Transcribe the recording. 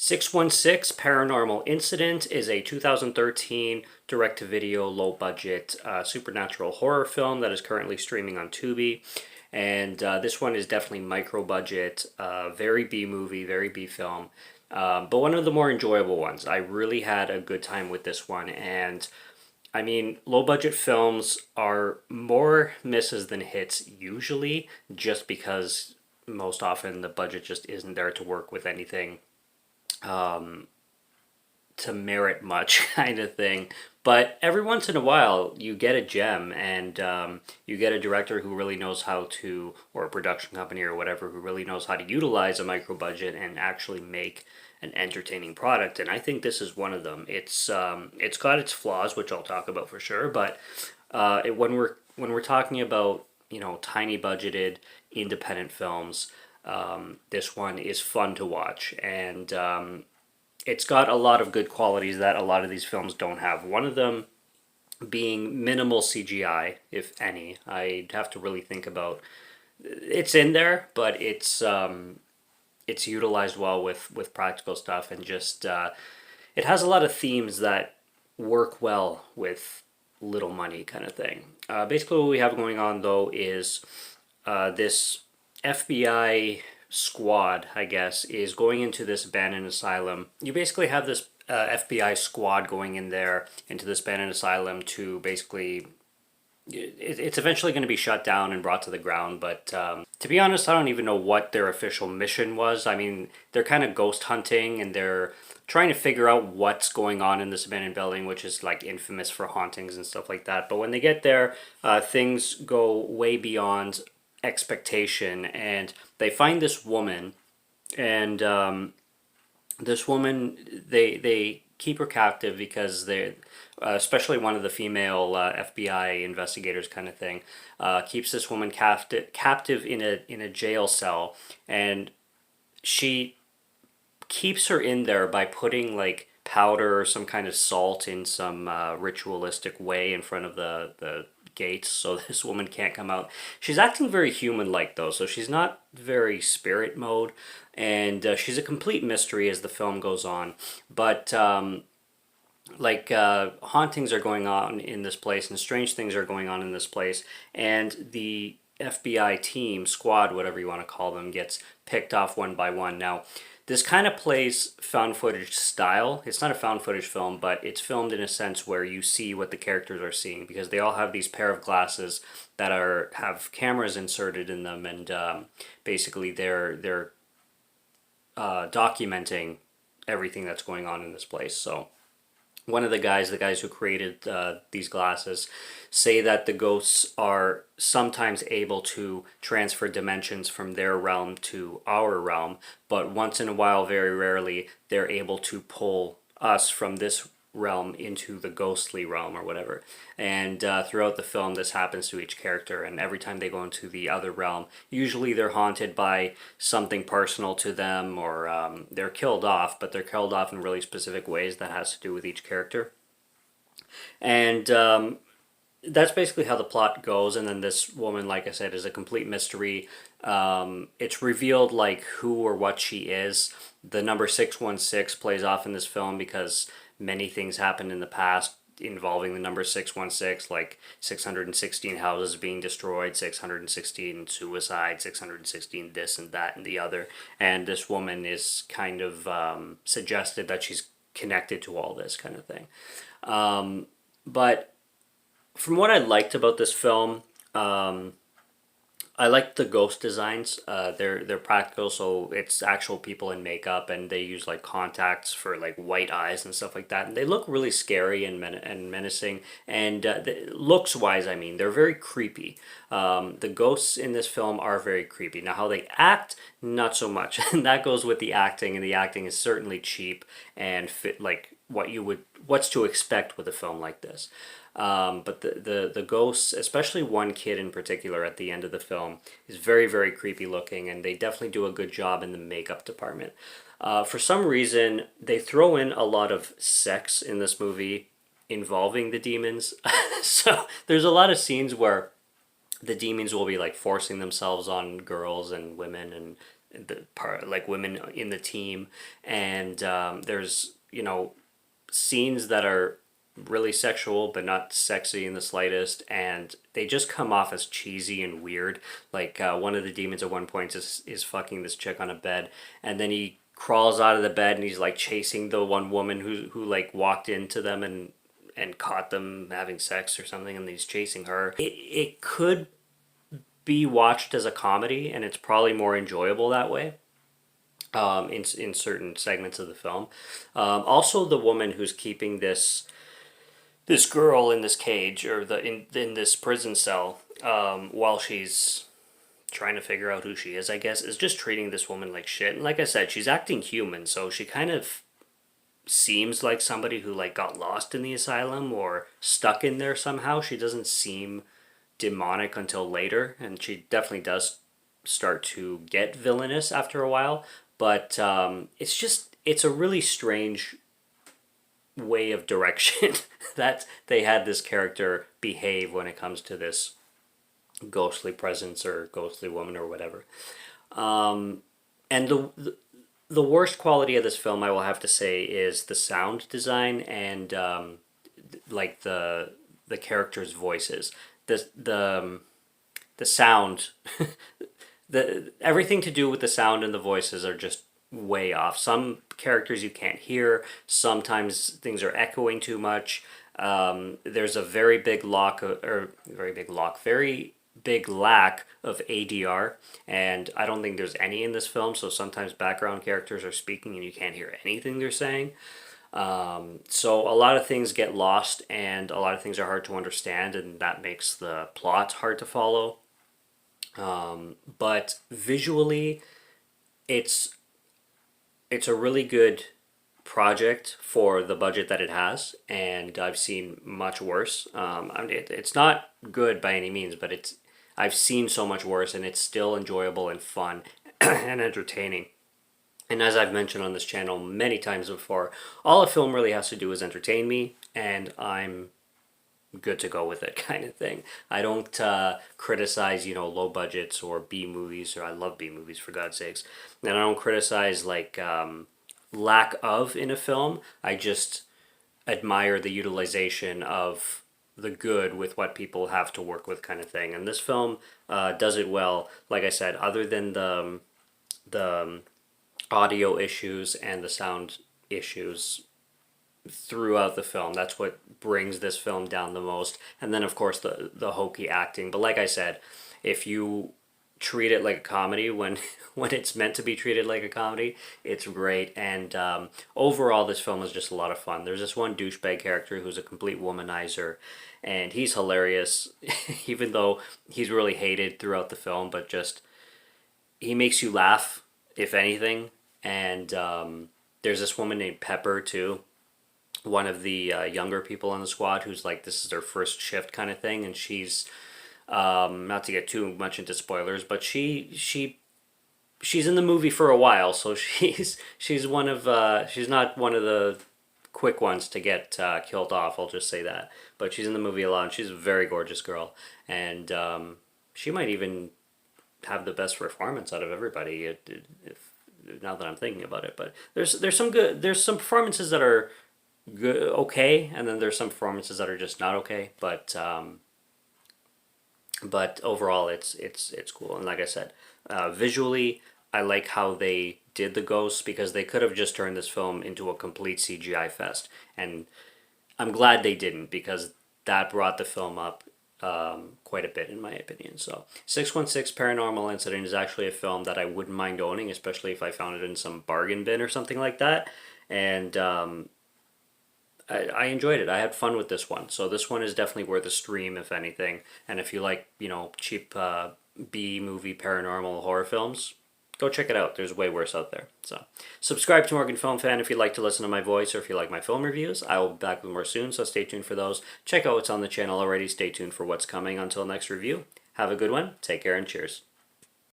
616 Paranormal Incident is a 2013 direct-to-video, low-budget supernatural horror film that is currently streaming on Tubi. And this one is definitely micro-budget, very B-movie, very B-film, but one of the more enjoyable ones. I really had a good time with this one, and I mean, low-budget films are more misses than hits usually, just because most often the budget just isn't there to work with anything to merit much kind of thing. But every once in a while, you get a gem, and you get a director who really knows how to, or a production company or whatever, who really knows how to utilize a micro budget and actually make an entertaining product. And I think this is one of them. It's got its flaws, which I'll talk about for sure. But when we're talking about tiny budgeted independent films, this one is fun to watch, and it's got a lot of good qualities that a lot of these films don't have. One of them being minimal CGI, if any. I'd have to really think about. It's in there, but it's utilized well with practical stuff, and just it has a lot of themes that work well with little money kind of thing. Basically, what we have going on though is this FBI squad, I guess, is going into this abandoned asylum. You basically have this FBI squad going in there into this abandoned asylum to basically. It's eventually going to be shut down and brought to the ground, but to be honest, I don't even know what their official mission was. I mean, they're kind of ghost hunting, and they're trying to figure out what's going on in this abandoned building, which is like infamous for hauntings and stuff like that. But when they get there, things go way beyond expectation, and they find this woman, and this woman, they keep her captive because they, especially one of the female FBI investigators kind of thing, keeps this woman captive in a jail cell, and she keeps her in there by putting like powder or some kind of salt in some ritualistic way in front of the gates, so this woman can't come out. She's acting very human-like though, so she's not very spirit mode, and she's a complete mystery as the film goes on. But hauntings are going on in this place, and strange things are going on in this place, and the FBI team, squad, whatever you want to call them, gets picked off one by one. Now, this kind of plays found footage style. It's not a found footage film, but it's filmed in a sense where you see what the characters are seeing, because they all have these pair of glasses that have cameras inserted in them, and basically they're documenting everything that's going on in this place. So one of the guys who created these glasses, say that the ghosts are sometimes able to transfer dimensions from their realm to our realm, but once in a while, very rarely, they're able to pull us from this realm into the ghostly realm or whatever. And throughout the film, this happens to each character, and every time they go into the other realm, usually they're haunted by something personal to them, or they're killed off, but they're killed off in really specific ways that has to do with each character. And that's basically how the plot goes. And then this woman, like I said, is a complete mystery. It's revealed like who or what she is. The number 616 plays off in this film because many things happened in the past involving the number 616, like 616 houses being destroyed, 616 suicides, 616 this and that and the other. And this woman is kind of suggested that she's connected to all this kind of thing. But from what I liked about this film, I liked the ghost designs. They're practical, so it's actual people in makeup, and they use like contacts for like white eyes and stuff like that. And they look really scary and menacing. And looks wise, I mean, they're very creepy. The ghosts in this film are very creepy. Now, how they act, not so much. And that goes with the acting, and the acting is certainly cheap and fit like what's to expect with a film like this. But the ghosts, especially one kid in particular at the end of the film, is very, very creepy looking, and they definitely do a good job in the makeup department. For some reason, they throw in a lot of sex in this movie involving the demons. So there's a lot of scenes where the demons will be like forcing themselves on girls and women, and the part like women in the team, and there's scenes that are really sexual but not sexy in the slightest, and they just come off as cheesy and weird. Like one of the demons at one point is fucking this chick on a bed, and then he crawls out of the bed and he's like chasing the one woman who like walked into them and caught them having sex or something, and he's chasing her. It could be watched as a comedy, and it's probably more enjoyable that way. In certain segments of the film, also the woman who's keeping this girl in this cage, or in this prison cell, while she's trying to figure out who she is, I guess, is just treating this woman like shit. And like I said, she's acting human, so she kind of seems like somebody who like got lost in the asylum or stuck in there somehow. She doesn't seem demonic until later, and she definitely does start to get villainous after a while. But it's a really strange way of direction that they had this character behave when it comes to this ghostly presence or ghostly woman or whatever. And the worst quality of this film, I will have to say, is the sound design and like the characters' voices. The sound, everything to do with the sound and the voices are just way off. Some characters you can't hear. Sometimes things are echoing too much. There's a very big very big lack of ADR, and I don't think there's any in this film. So sometimes background characters are speaking and you can't hear anything they're saying. So a lot of things get lost, and a lot of things are hard to understand, and that makes the plot hard to follow. But visually, it's a really good project for the budget that it has, and I've seen much worse. I mean, it's not good by any means, but I've seen so much worse, and it's still enjoyable and fun and entertaining. And as I've mentioned on this channel many times before, all a film really has to do is entertain me, and I'm good to go with it, kind of thing. I don't criticize, low budgets or B movies, or I love B movies for God's sakes. And I don't criticize like lack of in a film. I just admire the utilization of the good with what people have to work with, kind of thing. And this film does it well. Like I said, other than the audio issues and the sound issues throughout the film, that's what brings this film down the most. And then of course the hokey acting. But like I said, if you treat it like a comedy when when it's meant to be treated like a comedy, it's great. And overall, this film is just a lot of fun. There's this one douchebag character who's a complete womanizer, and he's hilarious, even though he's really hated throughout the film. But just he makes you laugh, if anything. And there's this woman named Pepper too, one of the younger people on the squad, who's like, this is their first shift kind of thing, and she's not to get too much into spoilers, but she's in the movie for a while, so she's she's not one of the quick ones to get killed off. I'll just say that. But she's in the movie a lot, and she's a very gorgeous girl, and she might even have the best performance out of everybody. If now that I'm thinking about it, but there's some performances that are good, okay, and then there's some performances that are just not okay. But overall, it's cool. And like I said, visually, I like how they did the ghosts, because they could have just turned this film into a complete CGI fest, and I'm glad they didn't, because that brought the film up quite a bit, in my opinion. So 616 Paranormal Incident is actually a film that I wouldn't mind owning, especially if I found it in some bargain bin or something like that. And I enjoyed it. I had fun with this one. So this one is definitely worth a stream, if anything. And if you like, cheap B movie paranormal horror films, go check it out. There's way worse out there. So subscribe to Morgan Film Fan if you'd like to listen to my voice, or if you like my film reviews. I will be back with more soon, so stay tuned for those. Check out what's on the channel already. Stay tuned for what's coming. Until next review, have a good one. Take care and cheers.